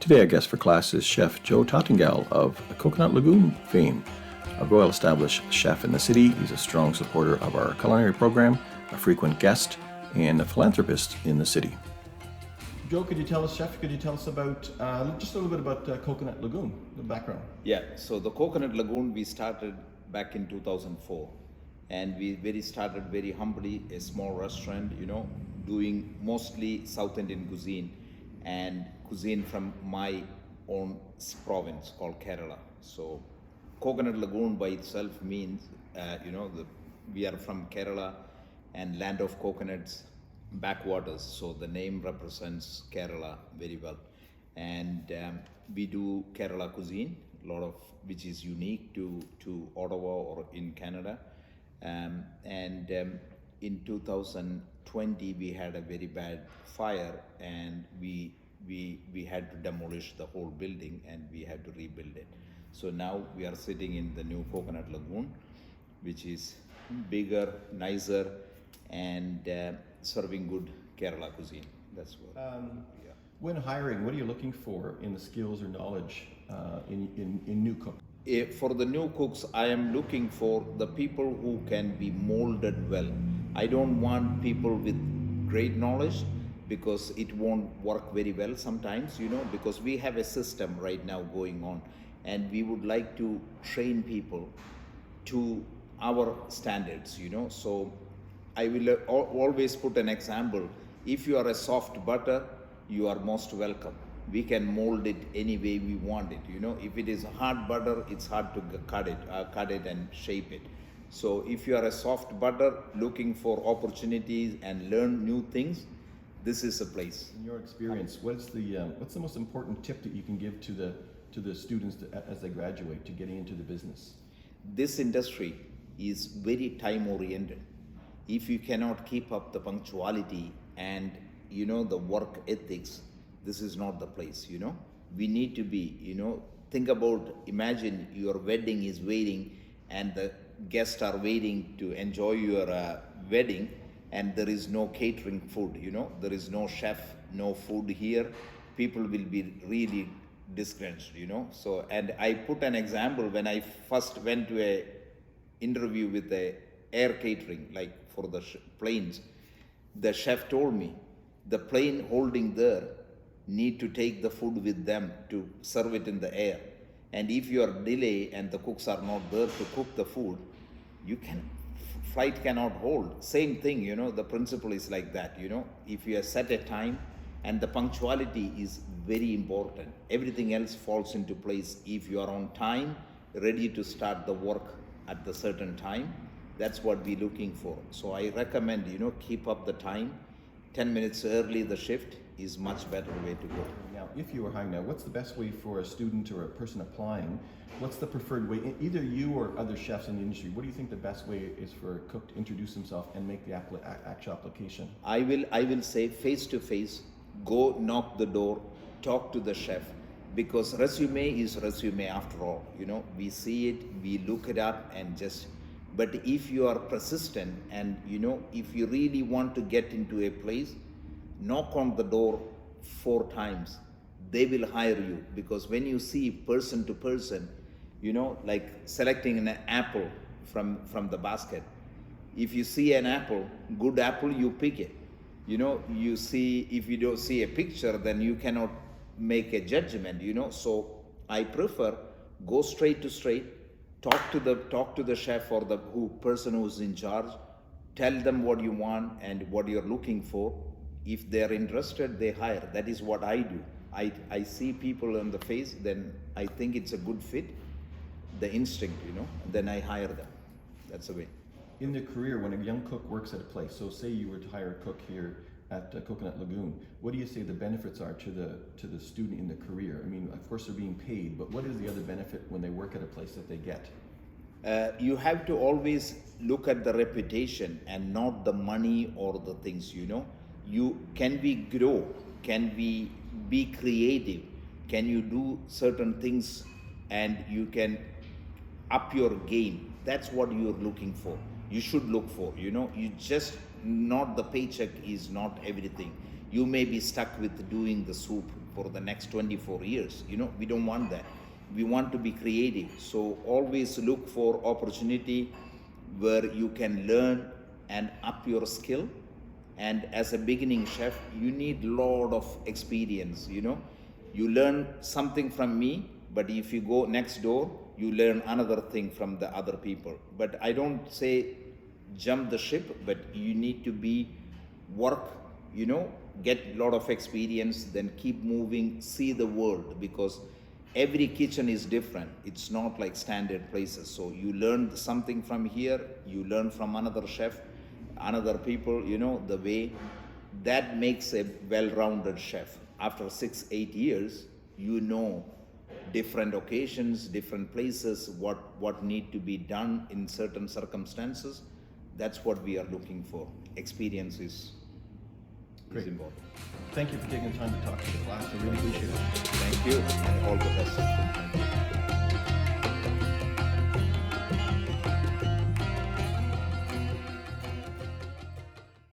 Today our guest for class is Chef Joe Thottungal of Coconut Lagoon fame. A Royal established chef in the city, he's a strong supporter of our culinary program, a frequent guest, and a philanthropist in the city. Joe, could you tell us about just a little bit about Coconut Lagoon, the background? Yeah, so the Coconut Lagoon we started back in 2004, and we started very humbly, a small restaurant, doing mostly South Indian cuisine and cuisine from my own province called Kerala. So Coconut Lagoon by itself means, we are from Kerala and land of coconuts, backwaters. So the name represents Kerala very well. And we do Kerala cuisine, a lot of which is unique to Ottawa or in Canada. In 2020 we had a very bad fire, and we had to demolish the whole building and we had to rebuild it. So now we are sitting in the new Coconut Lagoon, which is bigger, nicer, and serving good Kerala cuisine. That's what. When hiring, what are you looking for in the skills or knowledge in new cooks? For the new cooks, I am looking for the people who can be molded well. I don't want people with great knowledge, because it won't work very well sometimes, because we have a system right now going on, and we would like to train people to our standards, So I will always put an example. If you are a soft butter, you are most welcome. We can mold it any way we want it, If it is hard butter, it's hard to cut it and shape it. So if you are a soft butter looking for opportunities and learn new things, this is a place. In your experience, what's the most important tip that you can give to the students as they graduate to getting into the business? This industry is very time oriented. If you cannot keep up the punctuality and the work ethics, this is not the place. We need to be, imagine your wedding is waiting and the guests are waiting to enjoy your wedding, and there is no catering food, there is no chef, no food here. People will be really discouraged, So, and I put an example when I first went to a interview with the air catering, like for the planes. The chef told me the plane holding there need to take the food with them to serve it in the air. And if you are delay and the cooks are not there to cook the food, flight cannot hold. Same thing, the principle is like that, If you have set a time, and the punctuality is very important. Everything else falls into place. If you are on time, ready to start the work at the certain time, that's what we're looking for. So I recommend, keep up the time. 10 minutes early the shift is much better way to go. Now, if you were hiring now, what's the best way for a student or a person applying? What's the preferred way? Either you or other chefs in the industry, what do you think the best way is for a cook to introduce himself and make the actual application? I will say face to face, go knock the door, talk to the chef, because resume is resume after all. We see it, we look it up, and just. But if you are persistent and if you really want to get into a place, knock on the door 4 times. They will hire you, because when you see person to person, like selecting an apple from the basket. If you see an apple, good apple, you pick it. You see, if you don't see a picture, then you cannot make a judgment, So I prefer go straight to straight, talk to the chef or the person who's in charge, tell them what you want and what you're looking for. If they're interested, they hire. That is what I do. I see people on the face, then I think it's a good fit, the instinct, then I hire them. That's the way. In the career, when a young cook works at a place, so say you were to hire a cook here at Coconut Lagoon, what do you say the benefits are to the student in the career? I mean, of course they're being paid, but what is the other benefit when they work at a place that they get? You have to always look at the reputation and not the money or the things, Can we grow? Can we be creative? Can you do certain things and you can up your game? That's what you're looking for. You should look for, you just, not the paycheck is not everything. You may be stuck with doing the soup for the next 24 years. We don't want that. We want to be creative. So always look for opportunity where you can learn and up your skill. And as a beginning chef, you need lot of experience. You learn something from me, but if you go next door, you learn another thing from the other people. But I don't say jump the ship, but you need to work, get a lot of experience, then keep moving, see the world, because every kitchen is different. It's not like standard places. So you learn something from here, you learn from another chef, another people, the way that makes a well-rounded chef. After 6-8 years, different occasions, different places, what need to be done in certain circumstances. That's what we are looking for. Experience is important. Thank you for taking the time to talk to the class. I really appreciate it. Thank you, and all the best.